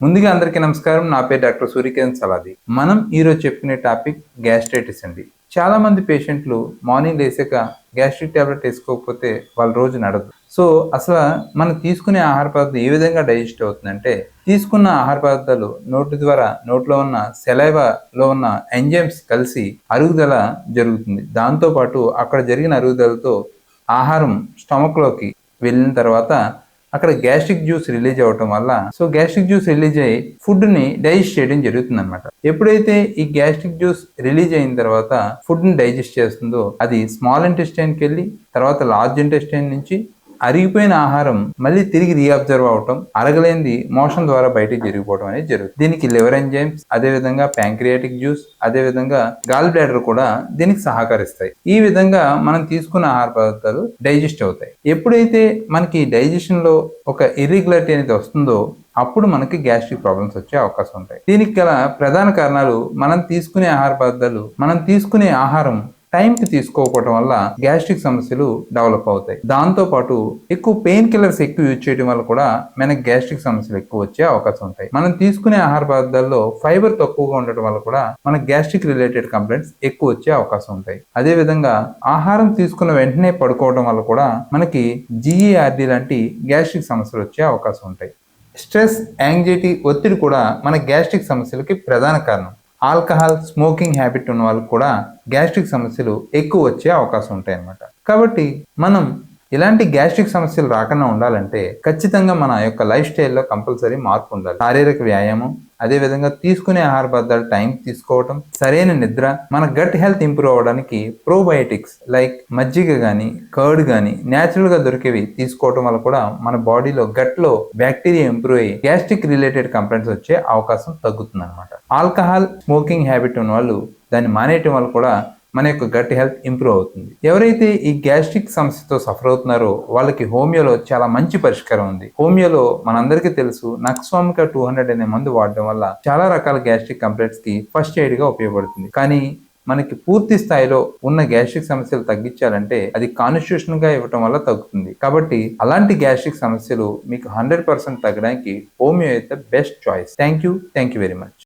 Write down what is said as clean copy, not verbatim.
ముందుగా అందరికీ నమస్కారం. నా పేరు డాక్టర్ సూర్యకిరణ్ సలాది. మనం ఈరోజు చెప్పుకునే టాపిక్ గ్యాస్ట్రైటిస్ అండి. చాలా మంది పేషెంట్లు మార్నింగ్ లేసాక గ్యాస్ట్రిక్ టాబ్లెట్ వేసుకోకపోతే వాళ్ళ రోజు నడదు. సో అసలు మనం తీసుకునే ఆహార పదార్థం ఏ విధంగా డైజెస్ట్ అవుతుందంటే, తీసుకున్న ఆహార పదార్థాలు నోటి ద్వారా నోట్లో ఉన్న సెలైవాలో ఉన్న ఎంజైమ్స్ కలిసి అరుగుదల జరుగుతుంది. దాంతోపాటు అక్కడ జరిగిన అరుగుదలతో ఆహారం స్టమక్లోకి వెళ్ళిన తర్వాత అక్కడ గ్యాస్ట్రిక్ జ్యూస్ రిలీజ్ అవ్వటం వల్ల గ్యాస్ట్రిక్ జ్యూస్ రిలీజ్ అయ్యి ఫుడ్ ని డైజెస్ట్ చేయడం జరుగుతుంది అనమాట. ఎప్పుడైతే ఈ గ్యాస్ట్రిక్ జ్యూస్ రిలీజ్ అయిన తర్వాత ఫుడ్ ని డైజెస్ట్ చేస్తుందో అది స్మాల్ ఇంటెస్టైన్ కి వెళ్ళి తర్వాత లార్జ్ ఇంటెస్టైన్ నుంచి అరిగిపోయిన ఆహారం మళ్ళీ తిరిగి రీఅబ్జర్వ్ అవటం, అరగలేనిది మోషన్ ద్వారా బయటికి జరిగిపోవడం అనేది జరుగుతుంది. దీనికి లివర్ ఎంజైమ్స్, అదే విధంగా ప్యాంక్రియాటిక్ జ్యూస్, అదే విధంగా గాల్ బ్లాడర్ కూడా దీనికి సహకరిస్తాయి. ఈ విధంగా మనం తీసుకున్న ఆహార పదార్థాలు డైజెస్ట్ అవుతాయి. ఎప్పుడైతే మనకి డైజెషన్ లో ఒక ఇర్రెగ్యులారిటీ అనేది వస్తుందో అప్పుడు మనకి గ్యాస్ట్రిక్ ప్రాబ్లమ్స్ వచ్చే అవకాశం ఉంటాయి. దీనికి గల ప్రధాన కారణాలు మనం తీసుకునే ఆహార పదార్థాలు, మనం తీసుకునే ఆహారం టైంకి తీసుకోకపోవడం వల్ల గ్యాస్ట్రిక్ సమస్యలు డెవలప్ అవుతాయి. దాంతో పాటు ఎక్కువ పెయిన్ కిల్లర్స్ ఎక్కువ యూజ్ చేయడం వల్ల కూడా మనకి గ్యాస్ట్రిక్ సమస్యలు ఎక్కువ వచ్చే అవకాశం ఉంటాయి. మనం తీసుకునే ఆహార పదార్థాల్లో ఫైబర్ తక్కువగా ఉండటం వల్ల కూడా మనకి గ్యాస్ట్రిక్ రిలేటెడ్ కంప్లైంట్స్ ఎక్కువ వచ్చే అవకాశం ఉంటాయి. అదే విధంగా ఆహారం తీసుకున్న వెంటనే పడుకోవడం వల్ల కూడా మనకి GERD లాంటి గ్యాస్ట్రిక్ సమస్యలు వచ్చే అవకాశం ఉంటాయి. స్ట్రెస్, యాంగ్జైటీ, ఒత్తిడి కూడా మన గ్యాస్ట్రిక్ సమస్యలకి ప్రధాన కారణం. ఆల్కహాల్, స్మోకింగ్ హ్యాబిట్ ఉన్న వాళ్ళకి కూడా గ్యాస్ట్రిక్ సమస్యలు ఎక్కువ వచ్చే అవకాశం ఉంటాయి అన్నమాట. కాబట్టి మనం ఇలాంటి గ్యాస్ట్రిక్ సమస్యలు రాకుండా ఉండాలంటే ఖచ్చితంగా మన యొక్క లైఫ్ స్టైల్లో కంపల్సరీ మార్పు ఉండాలి. శారీరక వ్యాయామం, అదే విధంగా తీసుకునే ఆహార పదార్థాలు టైం తీసుకోవటం, సరైన నిద్ర, మన గట్ హెల్త్ ఇంప్రూవ్ అవడానికి ప్రోబయోటిక్స్ లైక్ మజ్జిగ కానీ కర్డ్ కానీ న్యాచురల్ గా దొరికేవి తీసుకోవటం వల్ల కూడా మన బాడీలో గట్ లో బ్యాక్టీరియా ఇంప్రూవ్ అయ్యి గ్యాస్ట్రిక్ రిలేటెడ్ కంప్లైంట్స్ వచ్చే అవకాశం తగ్గుతుంది అనమాట. ఆల్కహాల్, స్మోకింగ్ హ్యాబిట్ ఉన్న వాళ్ళు దాన్ని మానేయటం వల్ల కూడా మన యొక్క గట్ హెల్త్ ఇంప్రూవ్ అవుతుంది. ఎవరైతే ఈ గ్యాస్ట్రిక్ సమస్యతో సఫర్ అవుతున్నారో వాళ్ళకి హోమియోలో చాలా మంచి పరిష్కారం ఉంది. హోమియోలో మనందరికీ తెలుసు నక్స్వామికా 200 అనే మందు వాడడం వల్ల చాలా రకాల గ్యాస్ట్రిక్ కంప్లైంట్స్ కి ఫస్ట్ ఎయిడ్ గా ఉపయోగపడుతుంది. కానీ మనకి పూర్తి స్థాయిలో ఉన్న గ్యాస్ట్రిక్ సమస్యలు తగ్గించాలంటే అది కాన్స్టిట్యూషన్ గా ఇవ్వటం వల్ల తగ్గుతుంది. కాబట్టి అలాంటి గ్యాస్ట్రిక్ సమస్యలు మీకు 100% తగ్గడానికి హోమియో అయితే best choice. Thank you very much.